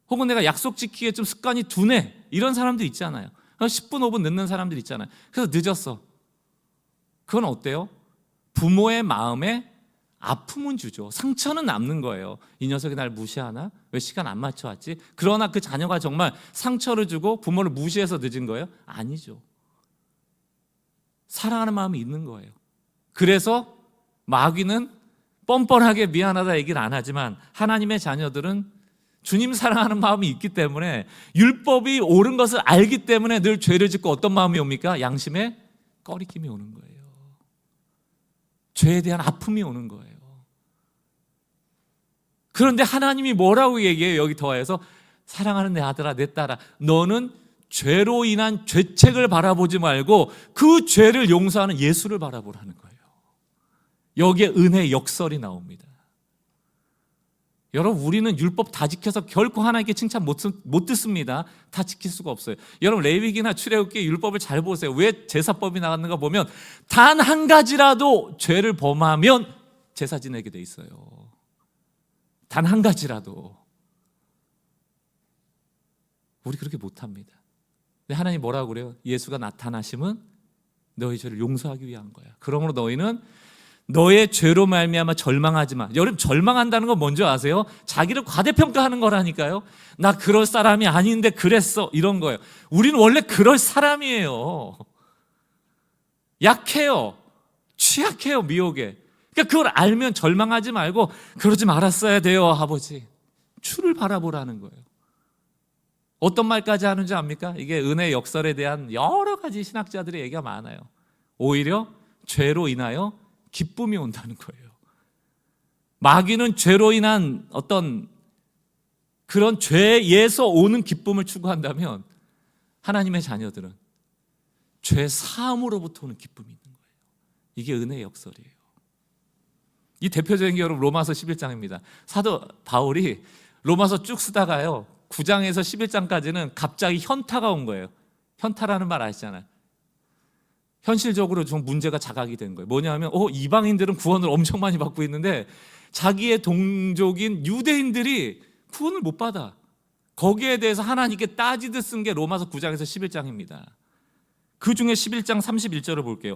혹은 내가 약속 지키기에 좀 습관이 둔해, 이런 사람도 있잖아요. 10분 5분 늦는 사람들 있잖아요. 그래서 늦었어. 그건 어때요? 부모의 마음에 아픔은 주죠. 상처는 남는 거예요. 이 녀석이 날 무시하나? 왜 시간 안 맞춰 왔지? 그러나 그 자녀가 정말 상처를 주고 부모를 무시해서 늦은 거예요? 아니죠. 사랑하는 마음이 있는 거예요. 그래서 마귀는 뻔뻔하게 미안하다 얘기를 안 하지만 하나님의 자녀들은 주님 사랑하는 마음이 있기 때문에, 율법이 옳은 것을 알기 때문에 늘 죄를 짓고 어떤 마음이 옵니까? 양심에 꺼리낌이 오는 거예요. 죄에 대한 아픔이 오는 거예요. 그런데 하나님이 뭐라고 얘기해요? 여기 더해서 사랑하는 내 아들아, 내 딸아, 너는 죄로 인한 죄책을 바라보지 말고 그 죄를 용서하는 예수를 바라보라는 거예요. 여기에 은혜의 역설이 나옵니다. 여러분, 우리는 율법 다 지켜서 결코 하나님께 칭찬 못 듣습니다. 다 지킬 수가 없어요. 여러분, 레위기나 출애굽기 율법을 잘 보세요. 왜 제사법이 나왔는가 보면 단 한 가지라도 죄를 범하면 제사 지내게 돼 있어요. 단 한 가지라도. 우리 그렇게 못합니다. 근데 하나님 뭐라고 그래요? 예수가 나타나심은 너희 죄를 용서하기 위한 거야. 그러므로 너희는 너의 죄로 말미암아 절망하지 마. 여러분, 절망한다는 건 뭔지 아세요? 자기를 과대평가하는 거라니까요. 나 그럴 사람이 아닌데 그랬어, 이런 거예요. 우리는 원래 그럴 사람이에요. 약해요. 취약해요, 미혹에. 그러니까 그걸 알면 절망하지 말고 그러지 말았어야 돼요, 아버지. 주를 바라보라는 거예요. 어떤 말까지 하는지 압니까? 이게 은혜의 역설에 대한 여러 가지 신학자들의 얘기가 많아요. 오히려 죄로 인하여 기쁨이 온다는 거예요. 마귀는 죄로 인한 어떤 그런 죄에서 오는 기쁨을 추구한다면, 하나님의 자녀들은 죄 사함으로부터 오는 기쁨이 있는 거예요. 이게 은혜의 역설이에요. 이 대표적인 게 여러분 로마서 11장입니다. 사도 바울이 로마서 쭉 쓰다가요, 9장에서 11장까지는 갑자기 현타가 온 거예요. 현타라는 말 아시잖아요. 현실적으로 좀 문제가 자각이 된 거예요. 뭐냐면 이방인들은 구원을 엄청 많이 받고 있는데 자기의 동족인 유대인들이 구원을 못 받아. 거기에 대해서 하나님께 따지듯 쓴 게 로마서 9장에서 11장입니다. 그 중에 11장 31절을 볼게요.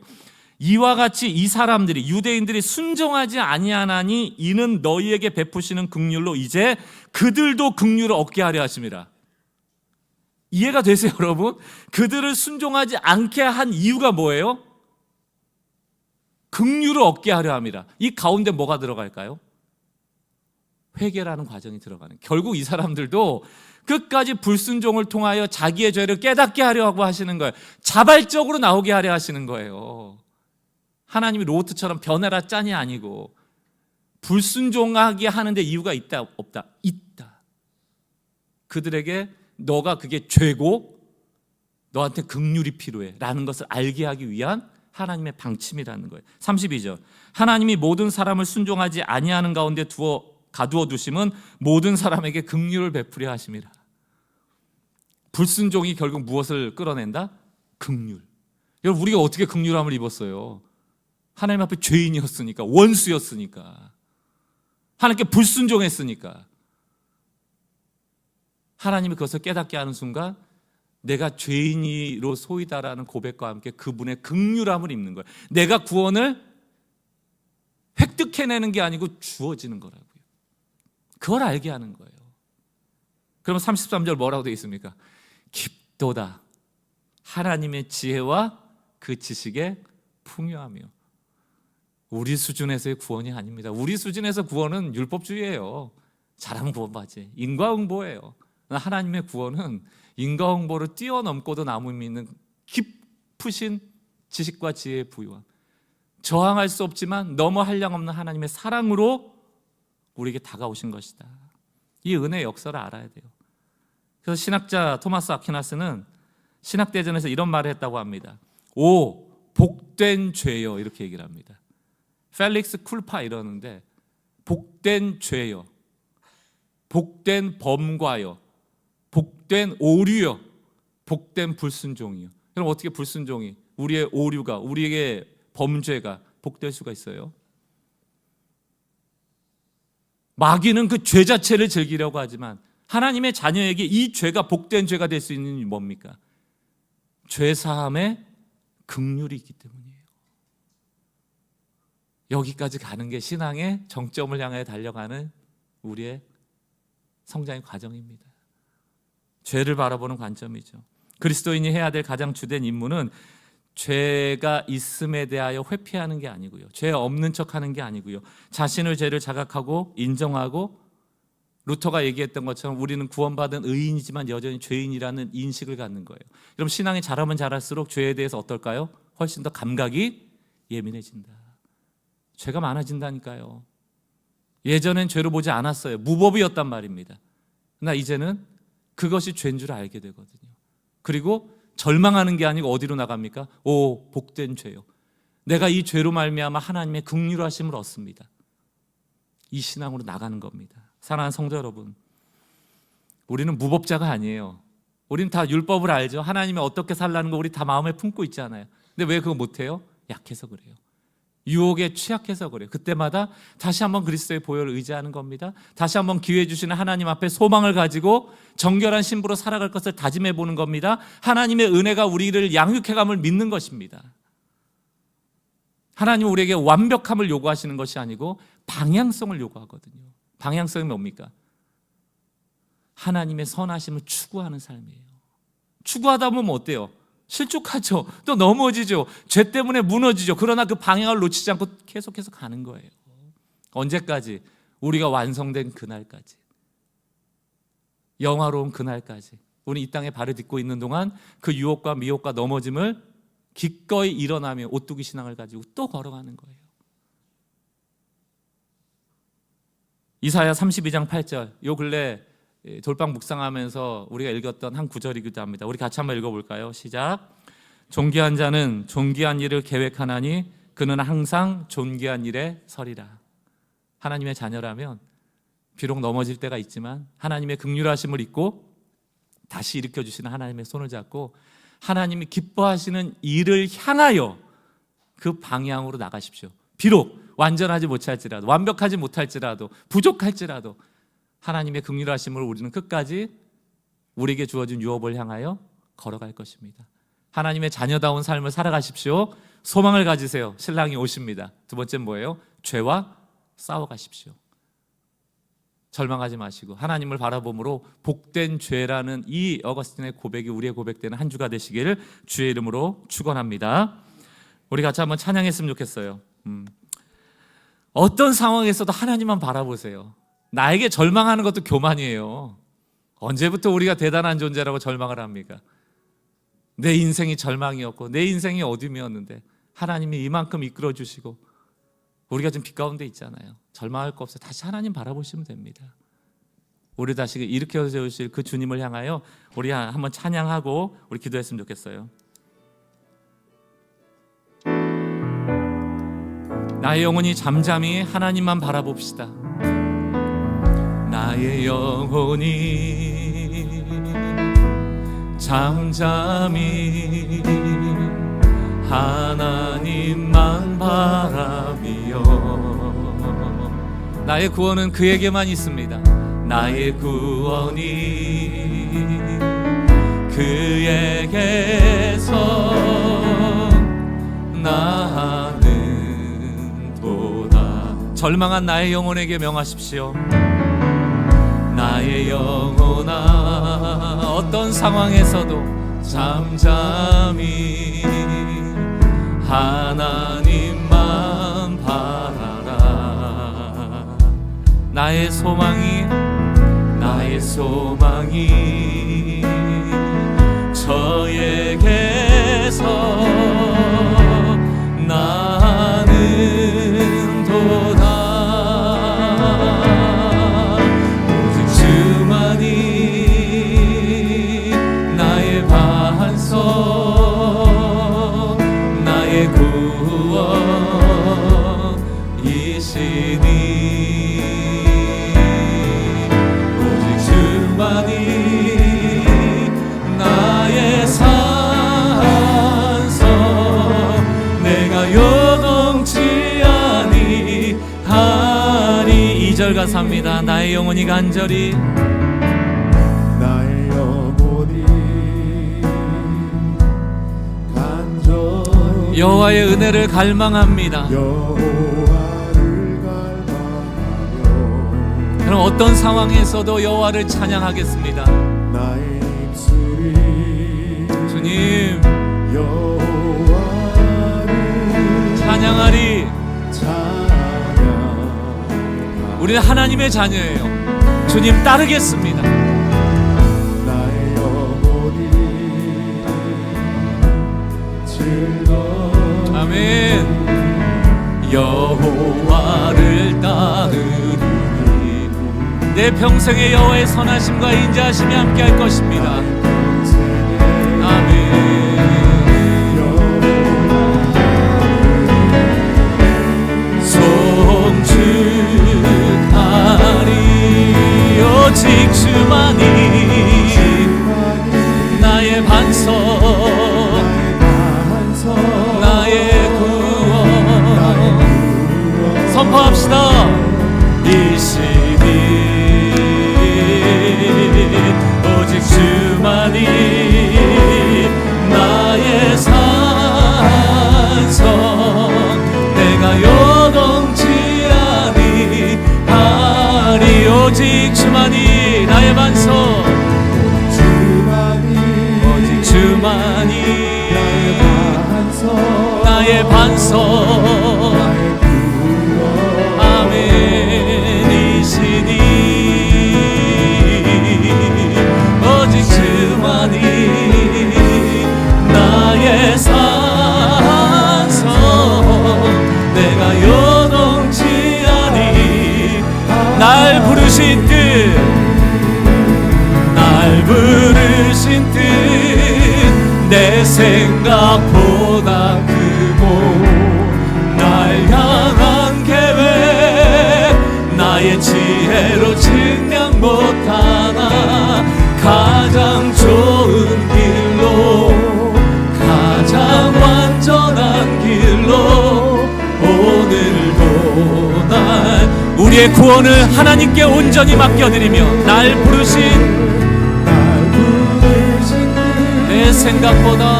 이와 같이 이 사람들이, 유대인들이 순종하지 아니하나니 이는 너희에게 베푸시는 긍휼로 이제 그들도 긍휼을 얻게 하려 하심이라. 이해가 되세요, 여러분? 그들을 순종하지 않게 한 이유가 뭐예요? 긍휼을 얻게 하려 함이라. 이 가운데 뭐가 들어갈까요? 회개라는 과정이 들어가는. 결국 이 사람들도 끝까지 불순종을 통하여 자기의 죄를 깨닫게 하려고 하시는 거예요. 자발적으로 나오게 하려 하시는 거예요. 하나님이 로트처럼 변해라 짠이 아니고, 불순종하게 하는데 이유가 있다 없다? 있다. 그들에게 너가 그게 죄고 너한테 긍휼이 필요해 라는 것을 알게 하기 위한 하나님의 방침이라는 거예요. 32절, 하나님이 모든 사람을 순종하지 아니하는 가운데 가두어 두심은 모든 사람에게 긍휼을 베푸려 하심이라. 불순종이 결국 무엇을 끌어낸다? 긍휼. 여러분, 우리가 어떻게 긍휼함을 입었어요? 하나님 앞에 죄인이었으니까, 원수였으니까, 하나님께 불순종했으니까. 하나님이 그것을 깨닫게 하는 순간 내가 죄인이로 소이다라는 고백과 함께 그분의 긍휼함을 입는 거예요. 내가 구원을 획득해내는 게 아니고 주어지는 거라고요. 그걸 알게 하는 거예요. 그러면 33절 뭐라고 되어 있습니까? 깊도다 하나님의 지혜와 그 지식의 풍요하며. 우리 수준에서의 구원이 아닙니다. 우리 수준에서 구원은 율법주의예요. 잘하면 구원받지. 인과응보예요. 하나님의 구원은 인과응보를 뛰어넘고도 남을 믿는 깊으신 지식과 지혜의 부유함, 저항할 수 없지만 너무 한량없는 하나님의 사랑으로 우리에게 다가오신 것이다. 이 은혜의 역사를 알아야 돼요. 그래서 신학자 토마스 아퀴나스는 신학대전에서 이런 말을 했다고 합니다. 오 복된 죄여, 이렇게 얘기를 합니다. 펠릭스 쿨파 이러는데, 복된 죄여, 복된 범과여, 복된 오류여, 복된 불순종이요. 그럼 어떻게 불순종이, 우리의 오류가, 우리에게 범죄가 복될 수가 있어요? 마귀는 그 죄 자체를 즐기려고 하지만 하나님의 자녀에게 이 죄가 복된 죄가 될 수 있는 이유는 뭡니까? 죄사함의 긍휼이 있기 때문이에요. 여기까지 가는 게 신앙의 정점을 향해 달려가는 우리의 성장의 과정입니다. 죄를 바라보는 관점이죠. 그리스도인이 해야 될 가장 주된 임무는 죄가 있음에 대하여 회피하는 게 아니고요, 죄 없는 척하는 게 아니고요, 자신의 죄를 자각하고 인정하고, 루터가 얘기했던 것처럼 우리는 구원받은 의인이지만 여전히 죄인이라는 인식을 갖는 거예요. 그럼 신앙이 자라면 자랄수록 죄에 대해서 어떨까요? 훨씬 더 감각이 예민해진다. 죄가 많아진다니까요. 예전엔 죄로 보지 않았어요. 무법이었단 말입니다. 그러나 이제는 그것이 죄인 줄 알게 되거든요. 그리고 절망하는 게 아니고 어디로 나갑니까? 오 복된 죄요, 내가 이 죄로 말미암아 하나님의 긍휼하심을 얻습니다. 이 신앙으로 나가는 겁니다. 사랑하는 성도 여러분, 우리는 무법자가 아니에요. 우리는 다 율법을 알죠. 하나님이 어떻게 살라는 거 우리 다 마음에 품고 있잖아요. 근데 왜 그거 못해요? 약해서 그래요. 유혹에 취약해서 그래요. 그때마다 다시 한번 그리스도의 보혈을 의지하는 겁니다. 다시 한번 기회 주시는 하나님 앞에 소망을 가지고 정결한 신부로 살아갈 것을 다짐해 보는 겁니다. 하나님의 은혜가 우리를 양육해감을 믿는 것입니다. 하나님은 우리에게 완벽함을 요구하시는 것이 아니고 방향성을 요구하거든요. 방향성이 뭡니까? 하나님의 선하심을 추구하는 삶이에요. 추구하다 보면 어때요? 실족하죠. 또 넘어지죠. 죄 때문에 무너지죠. 그러나 그 방향을 놓치지 않고 계속해서 가는 거예요. 언제까지? 우리가 완성된 그날까지, 영화로운 그날까지. 우리 이 땅에 발을 딛고 있는 동안 그 유혹과 미혹과 넘어짐을 기꺼이 일어나며 오뚜기 신앙을 가지고 또 걸어가는 거예요. 이사야 32장 8절, 요 근래 돌방 묵상하면서 우리가 읽었던 한 구절이기도 합니다. 우리 같이 한번 읽어볼까요? 시작. 존귀한 자는 존귀한 일을 계획하나니 그는 항상 존귀한 일에 서리라. 하나님의 자녀라면 비록 넘어질 때가 있지만 하나님의 긍휼하심을 잊고 다시 일으켜주시는 하나님의 손을 잡고 하나님이 기뻐하시는 일을 향하여 그 방향으로 나가십시오. 비록 완전하지 못할지라도, 완벽하지 못할지라도, 부족할지라도 하나님의 긍휼하심을 우리는 끝까지 우리에게 주어진 유업을 향하여 걸어갈 것입니다. 하나님의 자녀다운 삶을 살아가십시오. 소망을 가지세요. 신랑이 오십니다. 두 번째는 뭐예요? 죄와 싸워가십시오. 절망하지 마시고 하나님을 바라봄으로 복된 죄라는 이 어거스틴의 고백이 우리의 고백되는 한 주가 되시기를 주의 이름으로 축원합니다. 우리 같이 한번 찬양했으면 좋겠어요. 어떤 상황에서도 하나님만 바라보세요. 나에게 절망하는 것도 교만이에요. 언제부터 우리가 대단한 존재라고 절망을 합니까? 내 인생이 절망이었고 내 인생이 어둠이었는데 하나님이 이만큼 이끌어 주시고 우리가 지금 빛 가운데 있잖아요. 절망할 거 없어요. 다시 하나님 바라보시면 됩니다. 우리 다시 일으켜 세우실 그 주님을 향하여 우리 한번 찬양하고 우리 기도했으면 좋겠어요. 나의 영혼이 잠잠히 하나님만 바라봅시다. 나의 영혼이 잠잠히 하나님만 바라비어. 나의 구원은 그에게만 있습니다. 나의 구원이 그에게서 나는 도다. 절망한 나의 영혼에게 명하십시오. 나의 영혼아 어떤 상황에서도 잠잠히 하나님만 바라라. 나의 소망이 저에게서 나는 도다. 오직 주만이 나의 반석 나의 구원이시니 나의 산성 내가 요동치 아니하리. 2절 가사입니다. 나의 영혼이 간절히 여호와의 은혜를 갈망합니다. 그럼 어떤 상황에서도 여호와를 찬양하겠습니다. 나의 입술이 주님 여호와를 찬양하리. 우리는 하나님의 자녀예요. 주님 따르겠습니다. 나의 영혼이 즐거운 아멘. 여호와를 따르리. 내 평생의 여호와의 선하심과 인자하심이 함께할 것입니다. 아멘. 송축하리. 오직 주만이 나의 반석 나의 구원. 선포합시다. 오직 주만이 나의 산성 내가 요동치 아니하리. 오직 주만이 나의 반석 오직 주만이 나의 반석 아멘이시니 오직 주만이 나의 산성 내가 요동치 아니. 날 부르신 뜻 내 생각보다 크고 날 향한 계획 나의 지혜로 증량 못하나 가장 좋은 길로 가장 완전한 길로 오늘도 날 우리의 구원을 하나님께 온전히 맡겨드리며 날 부르신 내 생각보다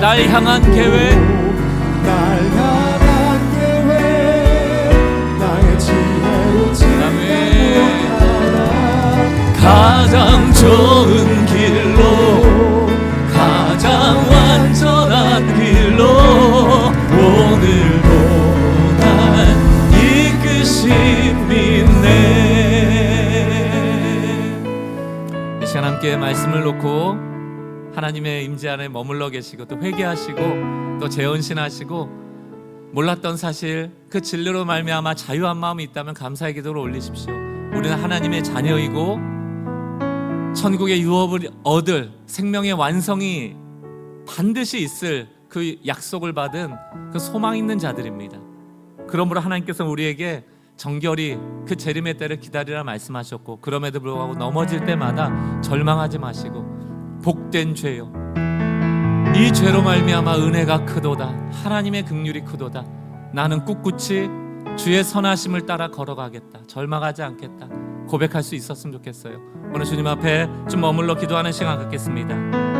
날 향한 계획 나의 지혜로 함께 말씀을 놓고 하나님의 임재 안에 머물러 계시고 또 회개하시고 또 재헌신하시고 몰랐던 사실 그 진리로 말미암아 자유한 마음이 있다면 감사의 기도를 올리십시오. 우리는 하나님의 자녀이고 천국의 유업을 얻을 생명의 완성이 반드시 있을 그 약속을 받은 그 소망 있는 자들입니다. 그러므로 하나님께서 우리에게 정결히 그 재림의 때를 기다리라 말씀하셨고, 그럼에도 불구하고 넘어질 때마다 절망하지 마시고 복된 죄요, 이 죄로 말미암아 은혜가 크도다, 하나님의 긍휼이 크도다, 나는 꿋꿋이 주의 선하심을 따라 걸어가겠다, 절망하지 않겠다 고백할 수 있었으면 좋겠어요. 오늘 주님 앞에 좀 머물러 기도하는 시간 갖겠습니다.